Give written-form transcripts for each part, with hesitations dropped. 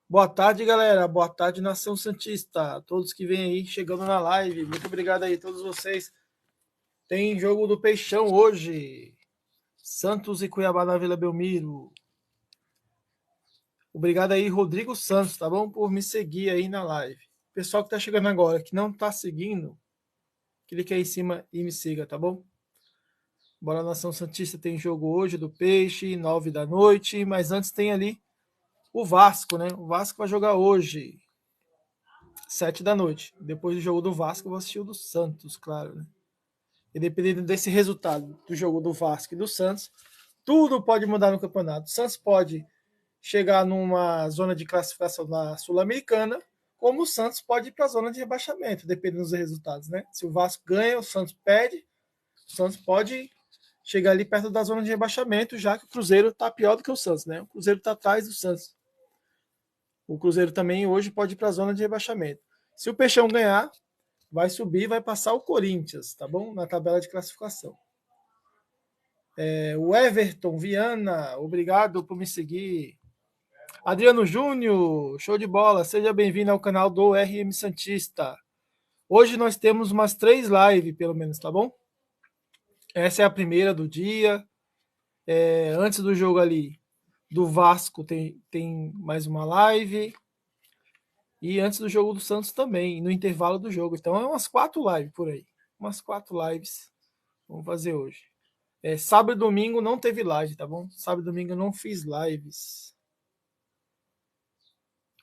Boa tarde, galera. Boa tarde, Nação Santista. Todos que vêm aí chegando na live. Muito obrigado aí a todos vocês. Tem jogo do Peixão hoje. Santos e Cuiabá na Vila Belmiro. Obrigado aí, Rodrigo Santos, tá bom? Por me seguir aí na live. Pessoal que tá chegando agora, que não tá seguindo, clique aí em cima e me siga, tá bom? Bora Nação Santista, tem jogo hoje do Peixe, 9 da noite, mas antes tem ali o Vasco, né? O Vasco vai jogar hoje, 7 da noite. Depois do jogo do Vasco, eu vou assistir o do Santos, claro, né? E dependendo desse resultado do jogo do Vasco e do Santos, tudo pode mudar no campeonato. O Santos pode chegar numa zona de classificação na Sul-Americana, como o Santos pode ir para a zona de rebaixamento, dependendo dos resultados, né? Se o Vasco ganha, o Santos perde, o Santos pode chegar ali perto da zona de rebaixamento, já que o Cruzeiro está pior do que o Santos, né? O Cruzeiro está atrás do Santos. O Cruzeiro também hoje pode ir para a zona de rebaixamento. Se o Peixão ganhar, vai subir, vai passar o Corinthians, tá bom? Na tabela de classificação. O Everton Viana, obrigado por me seguir. Adriano Júnior, show de bola. Seja bem-vindo ao canal do RM Santista. Hoje nós temos umas 3 lives, pelo menos, tá bom? Essa é a primeira do dia. Antes do jogo ali do Vasco tem mais uma live. E antes do jogo do Santos também, no intervalo do jogo. Então é umas 4 lives por aí. Umas 4 lives vamos fazer hoje. Sábado e domingo não teve live, tá bom? Sábado e domingo eu não fiz lives.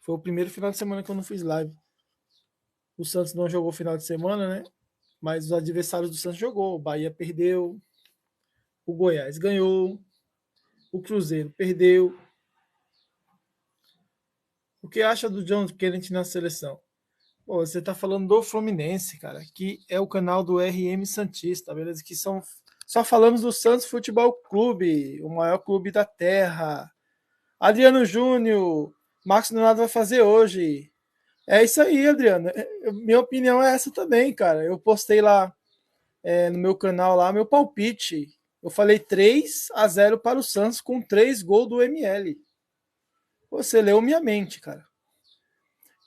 Foi o primeiro final de semana que eu não fiz live. O Santos não jogou final de semana, né? Mas os adversários do Santos jogou. O Bahia perdeu. O Goiás ganhou. O Cruzeiro perdeu. O que acha do John Kennedy na seleção? Pô, você tá falando do Fluminense, cara, que é o canal do RM Santista, beleza? Que só falamos do Santos Futebol Clube, o maior clube da terra. Adriano Júnior, Marcos Leonardo vai fazer hoje. É isso aí, Adriano. Minha opinião é essa também, cara. Eu postei lá no meu canal lá meu palpite. Eu falei 3-0 para o Santos com 3 gols do ML. Você leu minha mente, cara.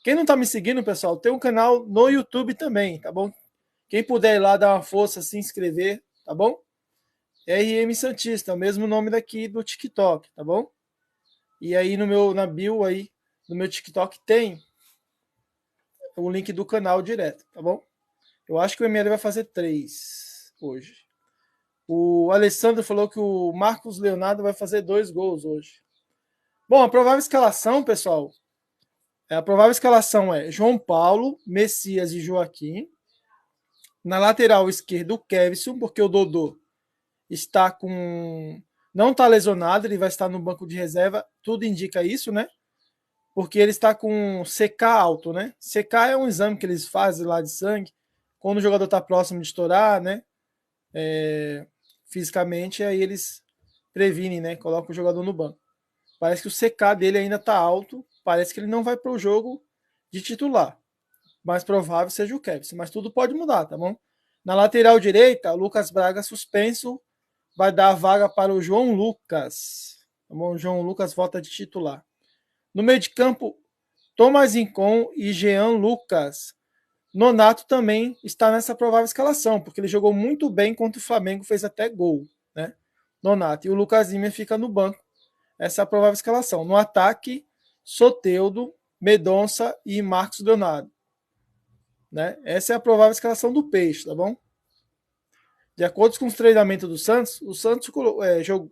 Quem não tá me seguindo, pessoal, tem um canal no YouTube também, tá bom? Quem puder ir lá dar uma força, se inscrever, tá bom? RM Santista, o mesmo nome daqui do TikTok, tá bom? E aí na bio aí, no meu TikTok tem o link do canal direto, tá bom? Eu acho que o ML vai fazer 3 hoje. O Alessandro falou que o Marcos Leonardo vai fazer 2 gols hoje. Bom, a provável escalação, pessoal, a provável escalação é João Paulo, Messias e Joaquim. Na lateral esquerda, o Kevson, porque o Dodô está com... não está lesionado, ele vai estar no banco de reserva. Tudo indica isso, né? Porque ele está com CK alto, né? CK é um exame que eles fazem lá de sangue. Quando o jogador está próximo de estourar, né? Fisicamente, aí eles previnem, né? Colocam o jogador no banco. Parece que o CK dele ainda está alto. Parece que ele não vai para o jogo de titular. Mais provável seja o Kevin, mas tudo pode mudar, tá bom? Na lateral direita, o Lucas Braga suspenso vai dar a vaga para o João Lucas. Tá bom? O João Lucas volta de titular. No meio de campo, Thomas Incon e Jean Lucas. Nonato também está nessa provável escalação, porque ele jogou muito bem contra o Flamengo, fez até gol, né? Nonato. E o Lucas Lima fica no banco. Essa é a provável escalação. No ataque, Soteldo, Medonça e Marcos Leonardo. Né? Essa é a provável escalação do Peixe, tá bom? De acordo com os treinamentos do Santos, o Santos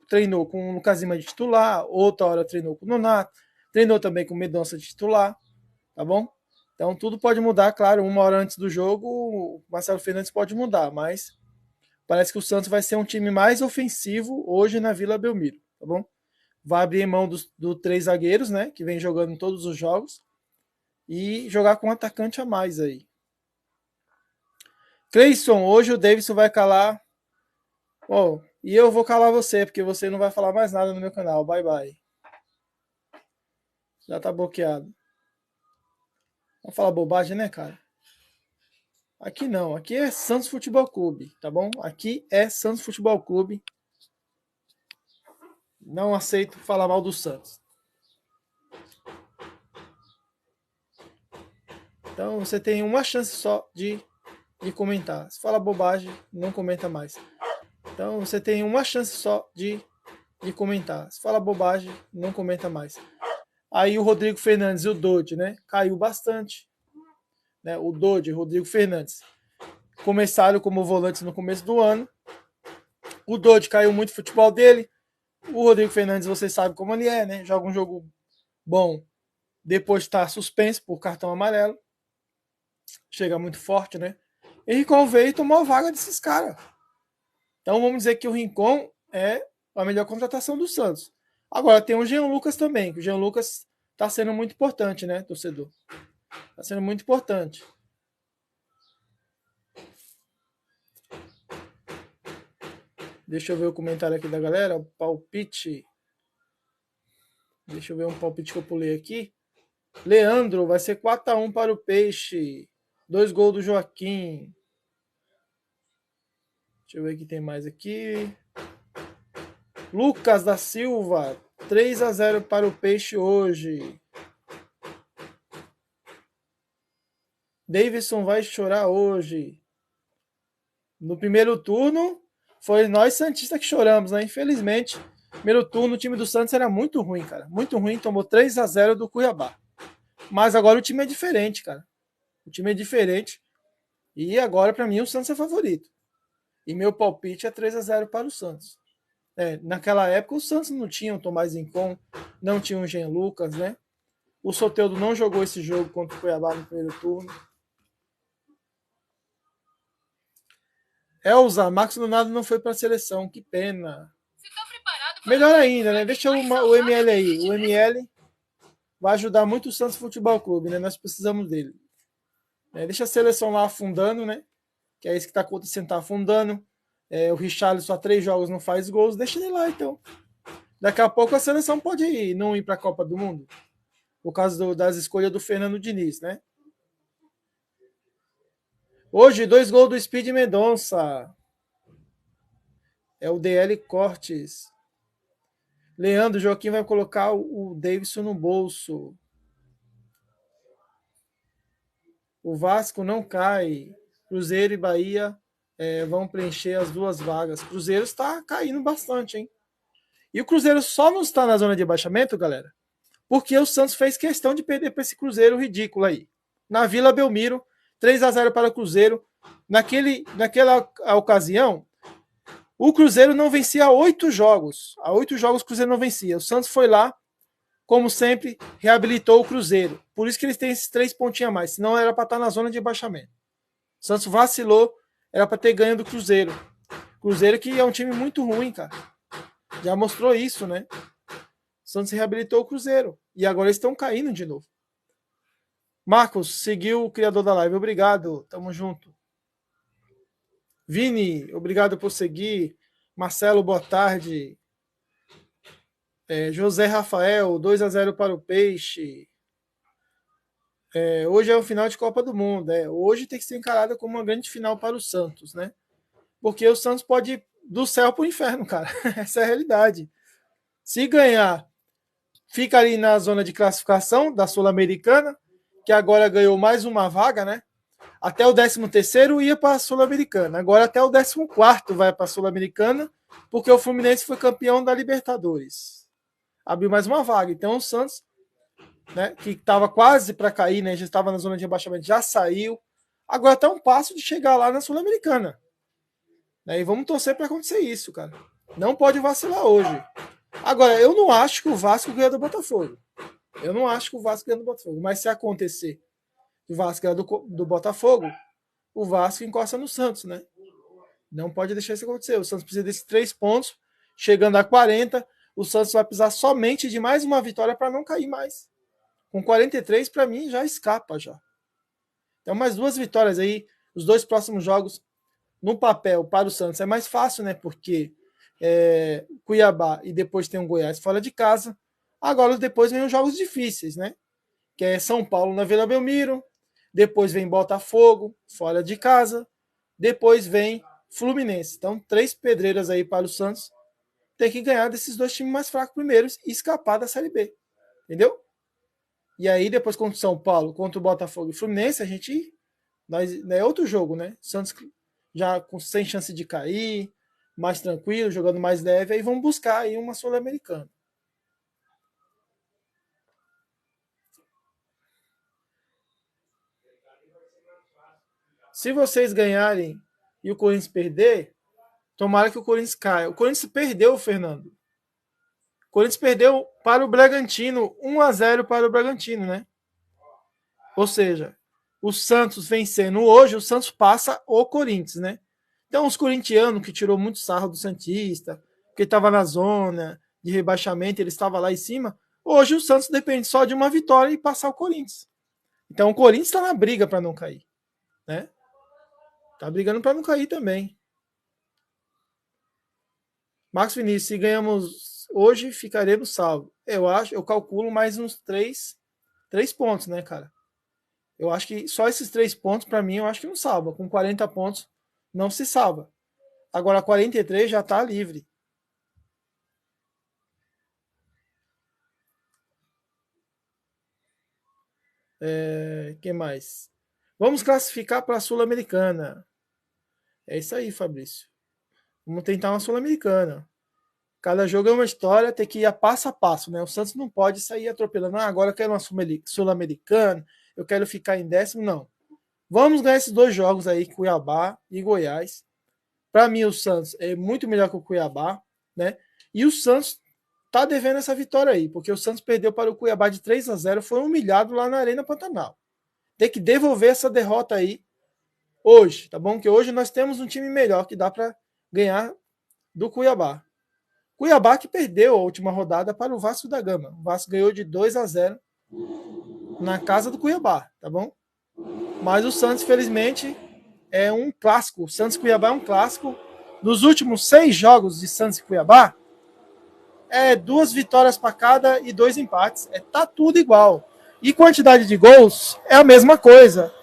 treinou com o Lucas Lima de titular, outra hora treinou com o Nonato, treinou também com o Medonça de titular, tá bom? Então tudo pode mudar, claro, uma hora antes do jogo, o Marcelo Fernandes pode mudar, mas Parece que o Santos vai ser um time mais ofensivo hoje na Vila Belmiro, tá bom? Vai abrir mão dos 3 zagueiros, né? Que vem jogando em todos os jogos. E jogar com um atacante a mais aí. Cleison, hoje o Davidson vai calar. Oh, e eu vou calar você, porque você não vai falar mais nada no meu canal. Bye, bye. Já tá bloqueado. Vai falar bobagem, né, cara? Aqui não. Aqui é Santos Futebol Clube, tá bom? Aqui é Santos Futebol Clube. Não aceito falar mal do Santos. Então você tem uma chance só de comentar. Se fala bobagem, não comenta mais. Então você tem uma chance só de comentar. Se fala bobagem, não comenta mais. Aí o Rodrigo Fernandes e o Dodge, né? Caiu bastante. Né? O Dodge e o Rodrigo Fernandes começaram como volantes no começo do ano. O Dodge caiu muito o futebol dele. O Rodrigo Fernandes, você sabe como ele é, né? Joga um jogo bom, depois está suspenso por cartão amarelo. Chega muito forte, né? E Rincon veio e tomou a vaga desses caras. Então vamos dizer que o Rincon é a melhor contratação do Santos. Agora tem o Jean Lucas também, que o Jean Lucas está sendo muito importante, né, torcedor? Está sendo muito importante. Deixa eu ver o comentário aqui da galera. O palpite. Deixa eu ver um palpite que eu pulei aqui. Leandro, vai ser 4-1 para o Peixe. 2 gols do Joaquim. Deixa eu ver o que tem mais aqui. Lucas da Silva, 3-0 para o Peixe hoje. Davidson vai chorar hoje. No primeiro turno, foi nós Santistas que choramos, né? Infelizmente, primeiro turno o time do Santos era muito ruim, cara. Muito ruim, tomou 3-0 do Cuiabá. Mas agora o time é diferente, cara. O time é diferente. E agora, para mim, o Santos é favorito. E meu palpite é 3-0 para o Santos. Naquela época, o Santos não tinha o Tomás Rincon, não tinha o Jean Lucas, né? O Soteldo não jogou esse jogo contra o Cuiabá no primeiro turno. Elza, Marcos Leonardo não foi para a seleção, que pena. Melhor ainda, né? Deixa o ML aí. O ML vai ajudar muito o Santos Futebol Clube, né? Nós precisamos dele. Deixa a seleção lá afundando, né? Que é isso que está acontecendo, tá afundando. O Richarlison há 3 jogos não faz gols, deixa ele lá então. Daqui a pouco a seleção pode não ir para a Copa do Mundo. Por causa das escolhas do Fernando Diniz, né? Hoje, 2 gols do Speed Mendonça. É o DL Cortes. Leandro, Joaquim vai colocar o Davidson no bolso. O Vasco não cai. Cruzeiro e Bahia vão preencher as 2 vagas. Cruzeiro está caindo bastante, hein? E o Cruzeiro só não está na zona de abaixamento, galera, porque o Santos fez questão de perder para esse Cruzeiro ridículo aí. Na Vila Belmiro, 3-0 para o Cruzeiro. Naquela ocasião, o Cruzeiro não vencia há 8 jogos. Há 8 jogos o Cruzeiro não vencia. O Santos foi lá, como sempre, reabilitou o Cruzeiro. Por isso que eles têm esses 3 pontinhos a mais. Senão era para estar na zona de abaixamento. O Santos vacilou, era para ter ganho do Cruzeiro. Cruzeiro que é um time muito ruim, cara. Já mostrou isso, né? O Santos reabilitou o Cruzeiro. E agora eles estão caindo de novo. Marcos, seguiu o criador da live. Obrigado. Tamo junto. Vini, obrigado por seguir. Marcelo, boa tarde. José Rafael, 2-0 para o Peixe. Hoje é o final de Copa do Mundo. Hoje tem que ser encarada como uma grande final para o Santos, né? Porque o Santos pode ir do céu para o inferno, cara. Essa é a realidade. Se ganhar, fica ali na zona de classificação da Sul-Americana, que agora ganhou mais uma vaga, né? Até o 13º ia para a Sul-Americana. Agora até o 14º vai para a Sul-Americana, porque o Fluminense foi campeão da Libertadores. Abriu mais uma vaga. Então o Santos, né, que estava quase para cair, né, já estava na zona de rebaixamento, já saiu. Agora está um passo de chegar lá na Sul-Americana. E vamos torcer para acontecer isso, cara. Não pode vacilar hoje. Agora, eu não acho que o Vasco ganha do Botafogo. Eu não acho que o Vasco ganha do Botafogo. Mas se acontecer o Vasco ganhar do Botafogo, o Vasco encosta no Santos, né? Não pode deixar isso acontecer. O Santos precisa desses 3 pontos. Chegando a 40, o Santos vai precisar somente de mais uma vitória para não cair mais. Com 43, para mim, já escapa já. Então, mais 2 vitórias aí. Os 2 próximos jogos, no papel, para o Santos é mais fácil, né? Porque Cuiabá e depois tem o Goiás fora de casa. Agora, depois vem os jogos difíceis, né? Que é São Paulo na Vila Belmiro. Depois vem Botafogo, fora de casa. Depois vem Fluminense. Então, 3 pedreiras aí para o Santos. Tem que ganhar desses 2 times mais fracos primeiros e escapar da Série B. Entendeu? E aí, depois contra o São Paulo, contra o Botafogo e Fluminense, a gente. É outro jogo, né? Santos já sem chance de cair, mais tranquilo, jogando mais leve. Aí vão buscar aí uma Sul-Americana. Se vocês ganharem e o Corinthians perder, tomara que o Corinthians caia. O Corinthians perdeu, Fernando. O Corinthians perdeu para o Bragantino, 1-0 para o Bragantino, né? Ou seja, o Santos vencendo hoje, o Santos passa o Corinthians, né? Então, os corintianos que tirou muito sarro do Santista, que estava na zona de rebaixamento, ele estava lá em cima, hoje o Santos depende só de uma vitória e passar o Corinthians. Então, o Corinthians está na briga para não cair, né? Tá brigando para não cair também. Marcos Vinícius, se ganhamos hoje, ficaremos salvos. Eu calculo mais uns 3 pontos, né, cara? Eu acho que só esses 3 pontos, para mim, eu acho que não salva. Com 40 pontos, não se salva. Agora, 43 já tá livre. Que mais? Vamos classificar para a Sul-Americana. É isso aí, Fabrício. Vamos tentar uma Sul-Americana. Cada jogo é uma história, tem que ir a passo a passo, né? O Santos não pode sair atropelando. Agora eu quero uma Sul-Americana, eu quero ficar em 10º, não. Vamos ganhar esses 2 jogos aí, Cuiabá e Goiás. Para mim, o Santos é muito melhor que o Cuiabá, né? E o Santos tá devendo essa vitória aí, porque o Santos perdeu para o Cuiabá de 3-0, foi humilhado lá na Arena Pantanal. Tem que devolver essa derrota aí hoje, tá bom? Que hoje nós temos um time melhor que dá para ganhar do Cuiabá. Cuiabá que perdeu a última rodada para o Vasco da Gama. O Vasco ganhou de 2-0 na casa do Cuiabá, tá bom? Mas o Santos, felizmente, é um clássico. O Santos e Cuiabá é um clássico. Nos últimos 6 jogos de Santos e Cuiabá, 2 vitórias para cada e 2 empates. Tá tudo igual. E quantidade de gols é a mesma coisa.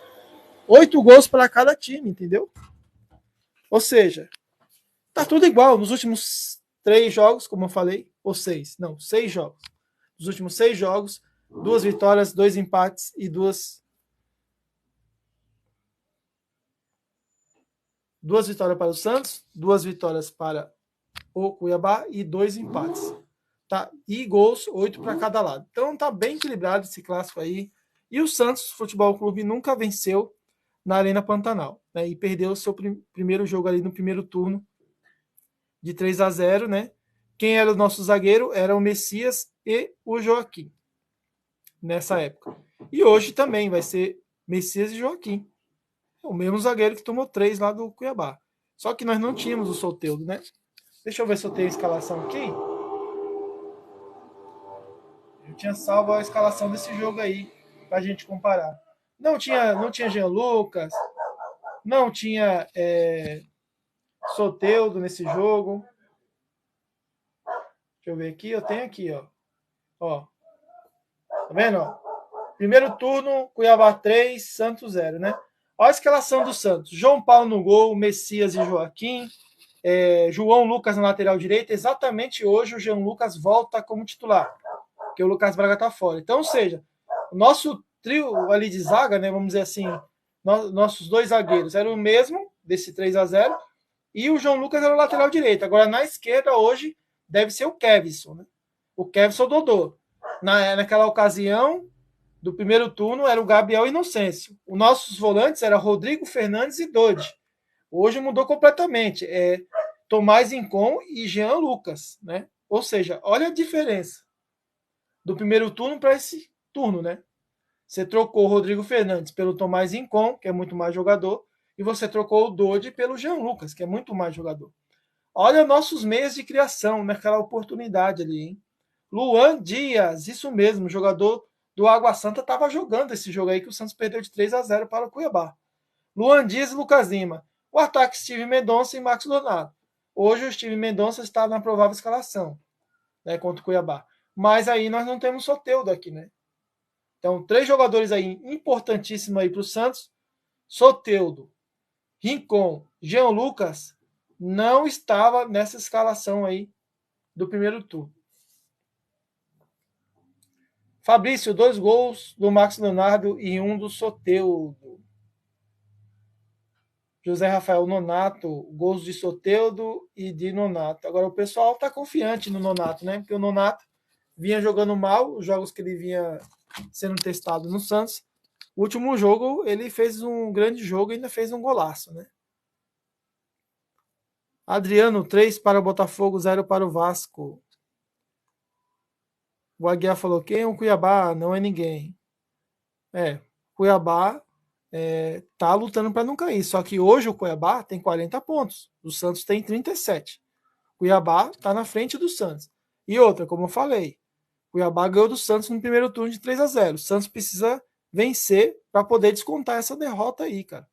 8 gols para cada time, entendeu? Ou seja, tá tudo igual. Nos últimos 3 jogos, como eu falei, ou 6. Não, 6 jogos. Nos últimos 6 jogos, 2 vitórias, 2 empates e 2 vitórias para o Santos, 2 vitórias para o Cuiabá e 2 empates. Tá? E gols, 8 para cada lado. Então tá bem equilibrado esse clássico aí. E o Santos Futebol Clube nunca venceu na Arena Pantanal, né? E perdeu o seu primeiro jogo ali no primeiro turno de 3-0, né? Quem era o nosso zagueiro era o Messias e o Joaquim nessa época. E hoje também vai ser Messias e Joaquim. O mesmo zagueiro que tomou 3 lá do Cuiabá. Só que nós não tínhamos o Soteldo, né? Deixa eu ver se eu tenho a escalação aqui. Eu tinha salvo a escalação desse jogo aí pra gente comparar. Não tinha Jean Lucas, não tinha Soteldo nesse jogo. Deixa eu ver aqui, eu tenho aqui, ó. Tá vendo, ó? Primeiro turno, Cuiabá 3, Santos 0, né? Olha a escalação do Santos. João Paulo no gol, Messias e Joaquim. João Lucas na lateral direita. Exatamente hoje o João Lucas volta como titular, porque o Lucas Braga tá fora. Então, ou seja, o nosso trio ali de zaga, né, vamos dizer assim, nossos 2 zagueiros eram o mesmo, desse 3-0, e o João Lucas era o lateral direito. Agora, na esquerda, hoje, deve ser o Kevson, né? O Kevson Dodô. Naquela ocasião do primeiro turno, era o Gabriel Inocêncio. Os nossos volantes eram Rodrigo Fernandes e Dodi. Hoje mudou completamente. Tomás Incon e Jean Lucas, né? Ou seja, olha a diferença do primeiro turno para esse turno, né? Você trocou o Rodrigo Fernandes pelo Tomás Incon, que é muito mais jogador, e você trocou o Dodi pelo Jean Lucas, que é muito mais jogador. Olha nossos meios de criação naquela oportunidade ali, hein? Luan Dias, isso mesmo, jogador do Água Santa, estava jogando esse jogo aí que o Santos perdeu de 3-0 para o Cuiabá. Luan Dias e Lucas Lima. O ataque Steve Mendonça e Max Donato. Hoje o Steve Mendonça está na provável escalação, né, contra o Cuiabá. Mas aí nós não temos Soteldo aqui, né? Então, 3 jogadores aí importantíssimos aí para o Santos. Soteldo, Rincon, Jean Lucas não estava nessa escalação aí do primeiro turno. Fabrício, 2 gols do Max Leonardo e 1 do Soteldo. José Rafael Nonato, gols de Soteldo e de Nonato. Agora o pessoal está confiante no Nonato, né? Porque o Nonato vinha jogando mal, os jogos que ele vinha sendo testado no Santos. O último jogo ele fez um grande jogo e ainda fez um golaço, né? Adriano, 3 para o Botafogo, 0 para o Vasco. O Aguiar falou, quem é o Cuiabá? Não é ninguém. Cuiabá tá lutando para não cair. Só que hoje o Cuiabá tem 40 pontos. O Santos tem 37. Cuiabá está na frente do Santos. E outra, como eu falei, Cuiabá ganhou do Santos no primeiro turno de 3-0. O Santos precisa vencer para poder descontar essa derrota aí, cara.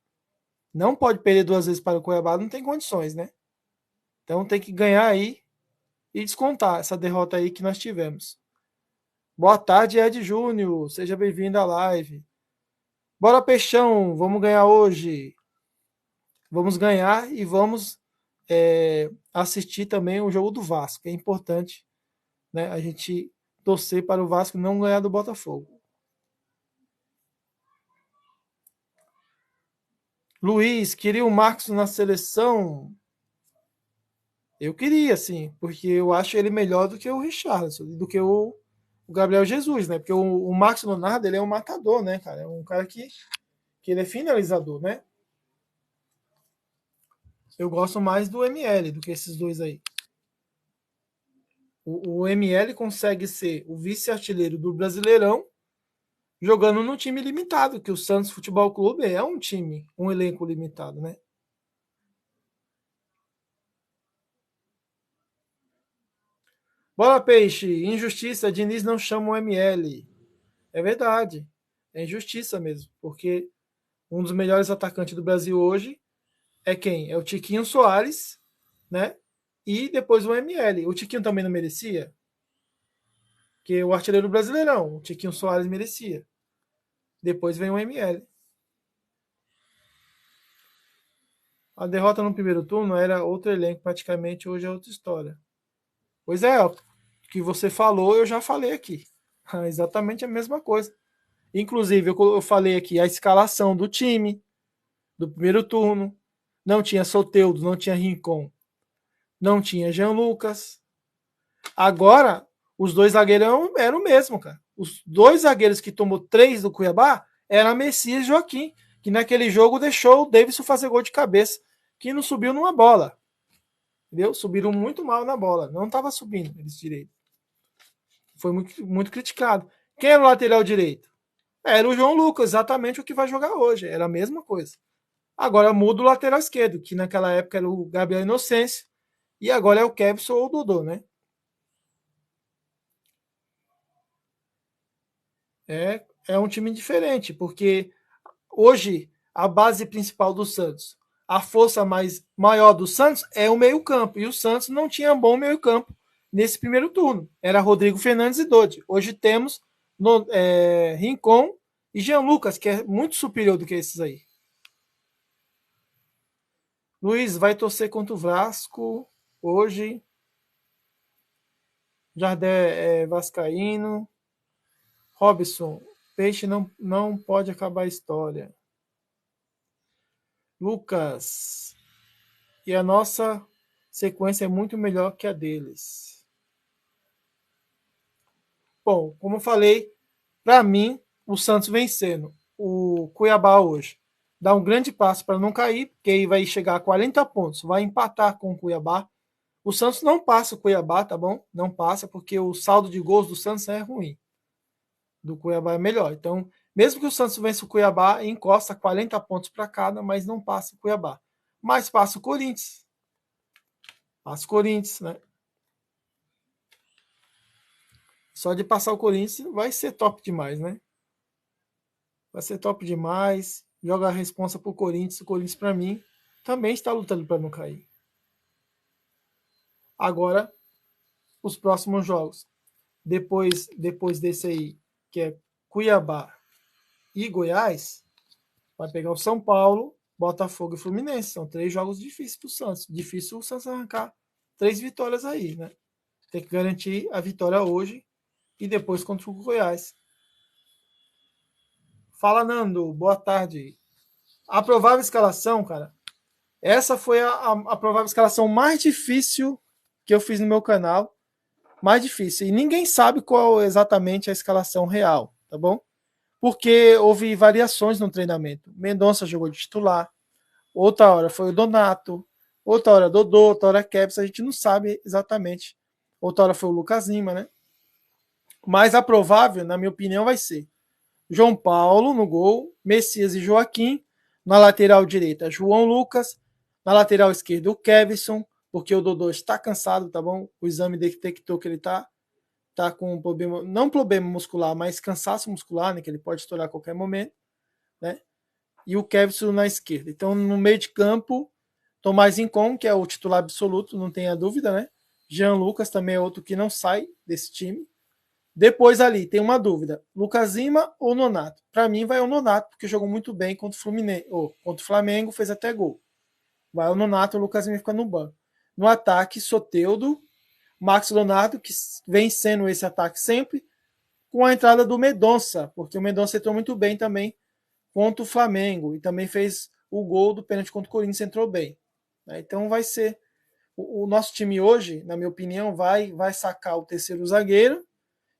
Não pode perder 2 vezes para o Cuiabá, não tem condições, né? Então tem que ganhar aí e descontar essa derrota aí que nós tivemos. Boa tarde, Ed Júnior. Seja bem-vindo à live. Bora, Peixão. Vamos ganhar hoje. Vamos ganhar e vamos assistir também o jogo do Vasco. É importante, né, a gente torcer para o Vasco não ganhar do Botafogo. Luiz, queria o Marcos na seleção? Eu queria, sim, porque eu acho ele melhor do que o Richarlison, do que o Gabriel Jesus, né? Porque o Marcos Leonardo, ele é um matador, né, cara? É um cara que ele é finalizador, né? Eu gosto mais do ML do que esses dois aí. O ML consegue ser o vice-artilheiro do Brasileirão jogando no time limitado, que o Santos Futebol Clube é um time, um elenco limitado, né? Bola, Peixe, injustiça, Diniz não chama o ML. É verdade, é injustiça mesmo, porque um dos melhores atacantes do Brasil hoje é quem? É o Tiquinho Soares, né? E depois o ML. O Tiquinho também não merecia? Que o artilheiro brasileirão, o Tiquinho Soares merecia. Depois vem o ML. A derrota no primeiro turno era outro elenco, praticamente, hoje é outra história. Pois é, o que você falou, eu já falei aqui. Exatamente a mesma coisa. Inclusive, eu falei aqui a escalação do time do primeiro turno. Não tinha Soteldo, não tinha Rincon, não tinha Jean Lucas. Agora, os 2 zagueiros eram o mesmo, cara. Os 2 zagueiros que tomou 3 do Cuiabá eram Messias e Joaquim, que naquele jogo deixou o Davidson fazer gol de cabeça, que não subiu numa bola. Entendeu? Subiram muito mal na bola. Não estava subindo eles direito. Foi muito, muito criticado. Quem era o lateral direito? Era o João Lucas, exatamente o que vai jogar hoje. Era a mesma coisa. Agora muda o lateral esquerdo, que naquela época era o Gabriel Inocêncio, e agora é o Kevson ou o Dodô, né? É um time diferente, porque hoje a base principal do Santos, a força maior do Santos é o meio-campo. E o Santos não tinha bom meio-campo nesse primeiro turno. Era Rodrigo Fernandes e Dodi. Hoje temos Rincon e Jean Lucas, que é muito superior do que esses aí. Luiz vai torcer contra o Vasco hoje. Jardé é vascaíno. Robson, Peixe não pode acabar a história. Lucas, e a nossa sequência é muito melhor que a deles. Bom, como eu falei, para mim, o Santos vencendo o Cuiabá hoje dá um grande passo para não cair, porque aí vai chegar a 40 pontos, vai empatar com o Cuiabá. O Santos não passa o Cuiabá, tá bom? Não passa, porque o saldo de gols do Santos é ruim. Do Cuiabá é melhor. Então, Mesmo que o Santos vença o Cuiabá, encosta 40 pontos para cada, mas não passa o Cuiabá. Mas passa o Corinthians. Passa o Corinthians, né? Só de passar o Corinthians vai ser top demais, né? Vai ser top demais. Joga a responsa pro Corinthians. O Corinthians, para mim, também está lutando para não cair. Agora, os próximos jogos. Depois desse aí, que é Cuiabá e Goiás, vai pegar o São Paulo, Botafogo e Fluminense. São 3 jogos difíceis para o Santos. Difícil o Santos arrancar 3 vitórias aí, né? Tem que garantir a vitória hoje e depois contra o Goiás. Fala, Nando. Boa tarde. A provável escalação, cara. Essa foi a provável escalação mais difícil que eu fiz no meu canal. Mais difícil. E ninguém sabe qual exatamente a escalação real, tá bom? Porque houve variações no treinamento. Mendonça jogou de titular. Outra hora foi o Donato. Outra hora Dodô. Outra hora Kevs. A gente não sabe exatamente. Outra hora foi o Lucas Lima, né? Mas a provável, na minha opinião, vai ser João Paulo no gol, Messias e Joaquim. Na lateral direita, João Lucas. Na lateral esquerda, o Kevson, porque o Dodô está cansado, tá bom? O exame detectou que ele tá com um problema, não problema muscular, mas cansaço muscular, né? Que ele pode estourar a qualquer momento, né? E o Kevson na esquerda. Então, no meio de campo, Tomás Incon, que é o titular absoluto, não tenha dúvida, né? Jean Lucas também é outro que não sai desse time. Depois ali tem uma dúvida: Lucas Lima ou Nonato? Para mim vai o Nonato, porque jogou muito bem contra o Fluminense, ou contra o Flamengo, fez até gol. Vai o Nonato, o Lucas Lima fica no banco. No ataque, Soteldo, Max Leonardo, que vem sendo esse ataque sempre, com a entrada do Mendonça, porque o Mendonça entrou muito bem também contra o Flamengo e também fez o gol do pênalti contra o Corinthians, entrou bem. Então vai ser o nosso time hoje, na minha opinião, vai sacar o terceiro zagueiro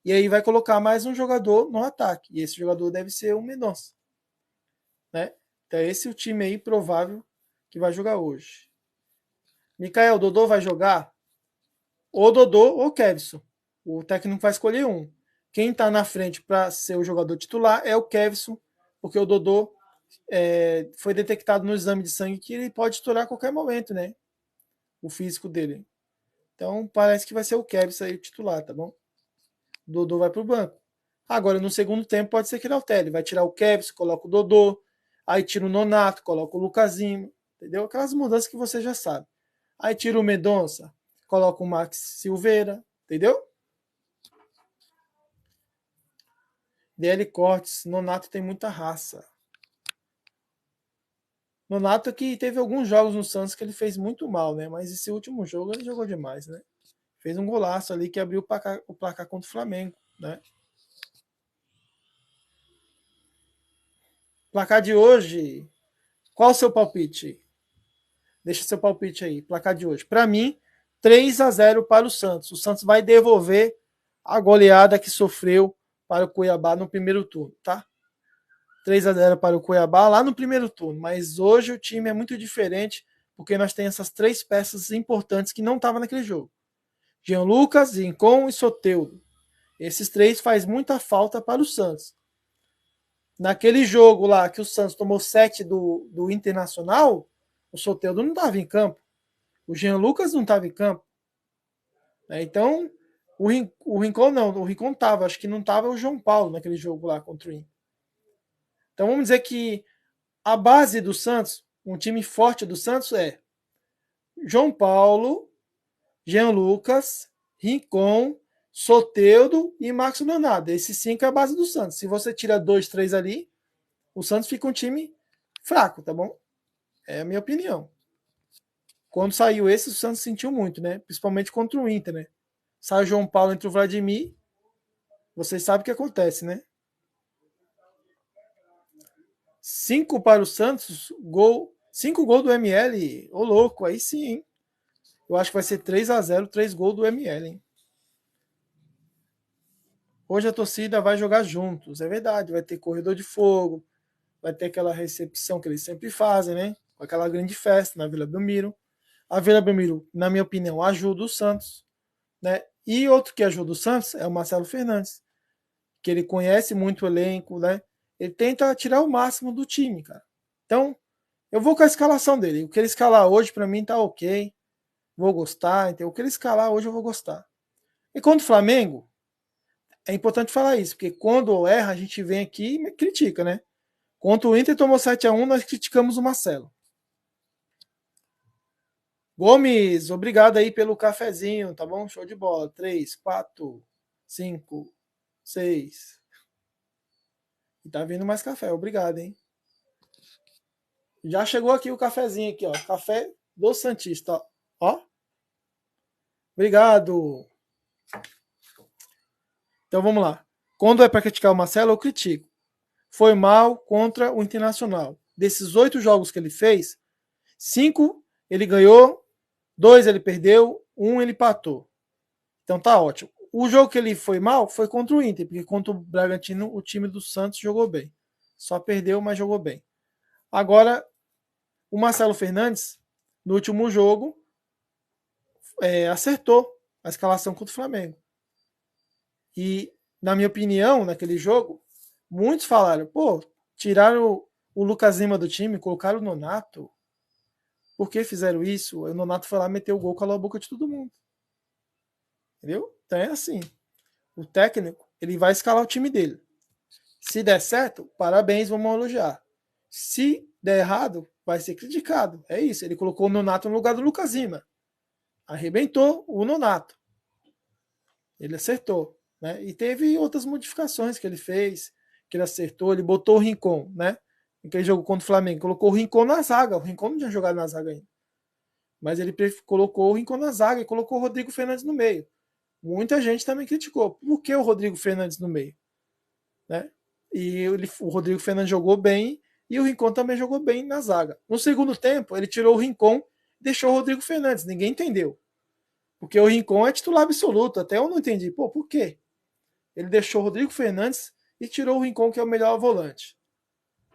e aí vai colocar mais um jogador no ataque. E esse jogador deve ser o Mendonça, né? Então esse é o time aí provável que vai jogar hoje. Mikael, Dodô vai jogar? Ou Dodô ou Kevson. O técnico vai escolher um. Quem está na frente para ser o jogador titular é o Kevson, porque o Dodô foi detectado no exame de sangue que ele pode estourar a qualquer momento, né? O físico dele. Então parece que vai ser o Kevson aí o titular, tá bom? O Dodô vai para o banco. Agora, no segundo tempo, pode ser que ele altere. Vai tirar o Kevson, coloca o Dodô, aí tira o Nonato, coloca o Lucasinho, entendeu? Aquelas mudanças que você já sabe. Aí tira o Mendonça, coloca o Max Silveira, entendeu? DL Cortes, Nonato tem muita raça. Nonato que teve alguns jogos no Santos que ele fez muito mal, né? Mas esse último jogo ele jogou demais, né? Fez um golaço ali que abriu o placar contra o Flamengo, né? Placar de hoje, qual o seu palpite? Deixa seu palpite aí, placar de hoje. Para mim, 3-0 para o Santos. O Santos vai devolver a goleada que sofreu para o Cuiabá no primeiro turno, tá? 3-0 para o Cuiabá lá no primeiro turno. Mas hoje o time é muito diferente, porque nós temos essas 3 peças importantes que não estavam naquele jogo. Jean Lucas, Rincon e Soteldo. Esses 3 faz muita falta para o Santos. Naquele jogo lá que o Santos tomou 7 do Internacional, o Soteldo não estava em campo. O Jean Lucas não estava em campo. Então, o Rincon não. O Rincon estava. Acho que não estava o João Paulo naquele jogo lá contra o Inter. Então, vamos dizer que a base do Santos, um time forte do Santos é João Paulo, Jean Lucas, Rincon, Soteldo e Marcos Leonardo. Esses 5 é a base do Santos. Se você tira 2, 3 ali, o Santos fica um time fraco, tá bom? É a minha opinião. Quando saiu esse, o Santos sentiu muito, né? Principalmente contra o Inter, né? Sai o João Paulo entre o Vladimir, vocês sabem o que acontece, né? 5 para o Santos, 5 gols do ML. Ô louco, aí sim, hein? Eu acho que vai ser 3-0, 3 gols do ML, hein? Hoje a torcida vai jogar juntos, é verdade. Vai ter corredor de fogo, vai ter aquela recepção que eles sempre fazem, né? Com aquela grande festa na Vila Belmiro. A Vila Belmiro, na minha opinião, ajuda o Santos, né? E outro que ajuda o Santos é o Marcelo Fernandes, que ele conhece muito o elenco, né? ele tenta tirar o máximo do time, cara. Então, eu vou com a escalação dele. O que ele escalar hoje, para mim, tá ok. Vou gostar. Então, o que ele escalar hoje, eu vou gostar. E contra o Flamengo, é importante falar isso, porque quando erra, a gente vem aqui e critica, né? Contra o Inter tomou 7-1, nós criticamos o Marcelo. Gomes, obrigado aí pelo cafezinho, tá bom? Show de bola. 3, 4, 5, 6. E tá vindo mais café, obrigado, hein? Já chegou aqui o cafezinho aqui, ó. Café do Santista, ó. Obrigado. Então vamos lá. Quando é para criticar o Marcelo, eu critico. Foi mal contra o Internacional. Desses 8 jogos que ele fez, 5 ele ganhou, 2 ele perdeu, 1 ele empatou. Então tá ótimo. O jogo que ele foi mal foi contra o Inter, porque contra o Bragantino o time do Santos jogou bem. Só perdeu, mas jogou bem. Agora, o Marcelo Fernandes, no último jogo, acertou a escalação contra o Flamengo. E, na minha opinião, naquele jogo, muitos falaram, pô, tiraram o Lucas Lima do time, colocaram o Nonato. Por que fizeram isso? O Nonato foi lá, meteu o gol, calou a boca de todo mundo. Entendeu? Então é assim. O técnico, ele vai escalar o time dele. Se der certo, parabéns, vamos elogiar. Se der errado, vai ser criticado. É isso. Ele colocou o Nonato no lugar do Lucas Lima. Arrebentou o Nonato. Ele acertou. Né? E teve outras modificações que ele fez, que ele acertou. Ele botou o Rincon, né? Aquele jogo contra o Flamengo. Colocou o Rincon na zaga. O Rincon não tinha jogado na zaga ainda. Mas ele colocou o Rincon na zaga e colocou o Rodrigo Fernandes no meio. Muita gente também criticou. Por que o Rodrigo Fernandes no meio? Né? E o Rodrigo Fernandes jogou bem e o Rincon também jogou bem na zaga. No segundo tempo, ele tirou o Rincon e deixou o Rodrigo Fernandes. Ninguém entendeu. Porque o Rincon é titular absoluto. Até eu não entendi. Pô, por quê? Ele deixou o Rodrigo Fernandes e tirou o Rincon, que é o melhor volante.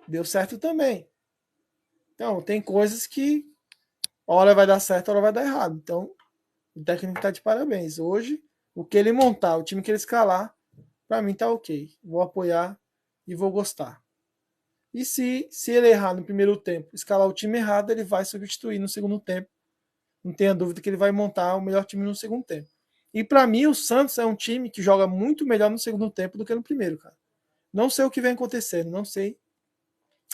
Deu certo também. Então, tem coisas que hora vai dar certo, hora vai dar errado. Então, o técnico está de parabéns. Hoje, o que ele montar, o time que ele escalar, para mim tá ok. Vou apoiar e vou gostar. E se ele errar no primeiro tempo, escalar o time errado, ele vai substituir no segundo tempo. Não tenha dúvida que ele vai montar o melhor time no segundo tempo. E para mim, o Santos é um time que joga muito melhor no segundo tempo do que no primeiro, cara. Não sei o que vem acontecendo, não sei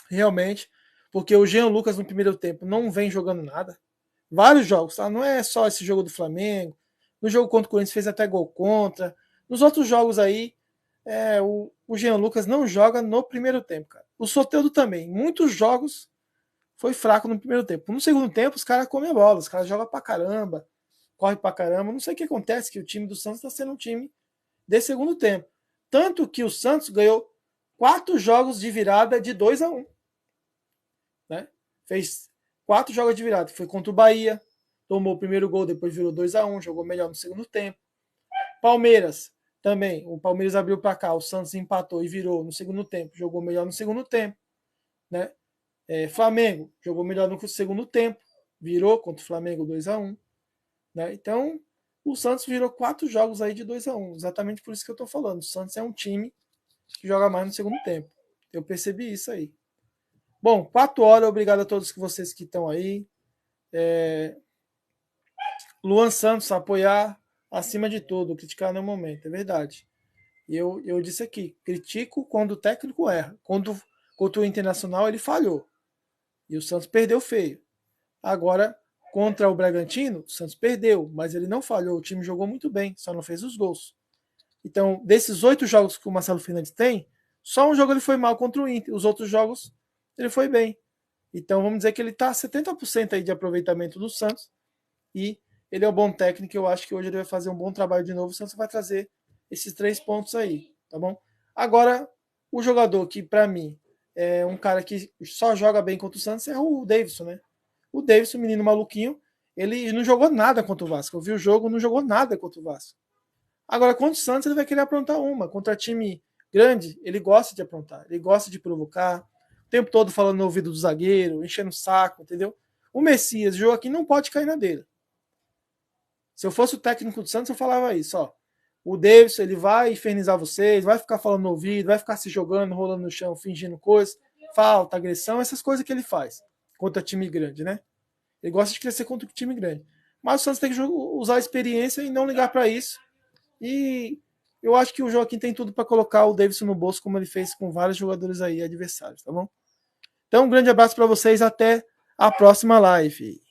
realmente, porque o Jean Lucas no primeiro tempo não vem jogando nada. Vários jogos, tá? Não é só esse jogo do Flamengo. No jogo contra o Corinthians fez até gol contra. Nos outros jogos aí, o Jean Lucas não joga no primeiro tempo, cara. O Soteldo também. Muitos jogos foi fraco no primeiro tempo. No segundo tempo, os caras comem a bola, os caras jogam pra caramba, corre pra caramba. Não sei o que acontece, que o time do Santos tá sendo um time de segundo tempo. Tanto que o Santos ganhou 4 jogos de virada de 2-1. Né? Fez 4 jogos de virada. Foi contra o Bahia, tomou o primeiro gol, depois virou 2-1, jogou melhor no segundo tempo. Palmeiras também. O Palmeiras abriu para cá, o Santos empatou e virou no segundo tempo, jogou melhor no segundo tempo. Né? Flamengo jogou melhor no segundo tempo, virou contra o Flamengo 2-1. Né? Então, o Santos virou 4 jogos aí de 2-1. Exatamente por isso que eu estou falando. O Santos é um time que joga mais no segundo tempo. Eu percebi isso aí. Bom, 4 horas, obrigado a todos vocês que estão aí. Luan Santos, apoiar acima de tudo, criticar no momento, é verdade. E eu disse aqui, critico quando o técnico erra. Quando contra o Internacional ele falhou. E o Santos perdeu feio. Agora, contra o Bragantino, o Santos perdeu, mas ele não falhou. O time jogou muito bem, só não fez os gols. Então, desses 8 jogos que o Marcelo Fernandes tem, só um jogo ele foi mal contra o Inter. Os outros jogos ele foi bem. Então, vamos dizer que ele está 70% aí de aproveitamento do Santos. E ele é um bom técnico. Eu acho que hoje ele vai fazer um bom trabalho de novo. O Santos vai trazer esses 3 pontos aí, tá bom? Agora, o jogador que, para mim, é um cara que só joga bem contra o Santos é o Davidson, né? O Davidson, menino maluquinho, ele não jogou nada contra o Vasco. Eu vi o jogo, não jogou nada contra o Vasco. Agora, contra o Santos, ele vai querer aprontar uma. Contra time grande, ele gosta de aprontar. Ele gosta de provocar. O tempo todo falando no ouvido do zagueiro, enchendo o saco, entendeu? O Messias, o Joaquim não pode cair na dele. Se eu fosse o técnico do Santos, eu falava isso, ó. O Davidson, ele vai infernizar vocês, vai ficar falando no ouvido, vai ficar se jogando, rolando no chão, fingindo coisas, falta, agressão, essas coisas que ele faz contra time grande, né? Ele gosta de crescer contra o time grande. Mas o Santos tem que usar a experiência e não ligar para isso. E eu acho que o Joaquim tem tudo para colocar o Davidson no bolso, como ele fez com vários jogadores aí adversários, tá bom? Então, um grande abraço para vocês, até a próxima live.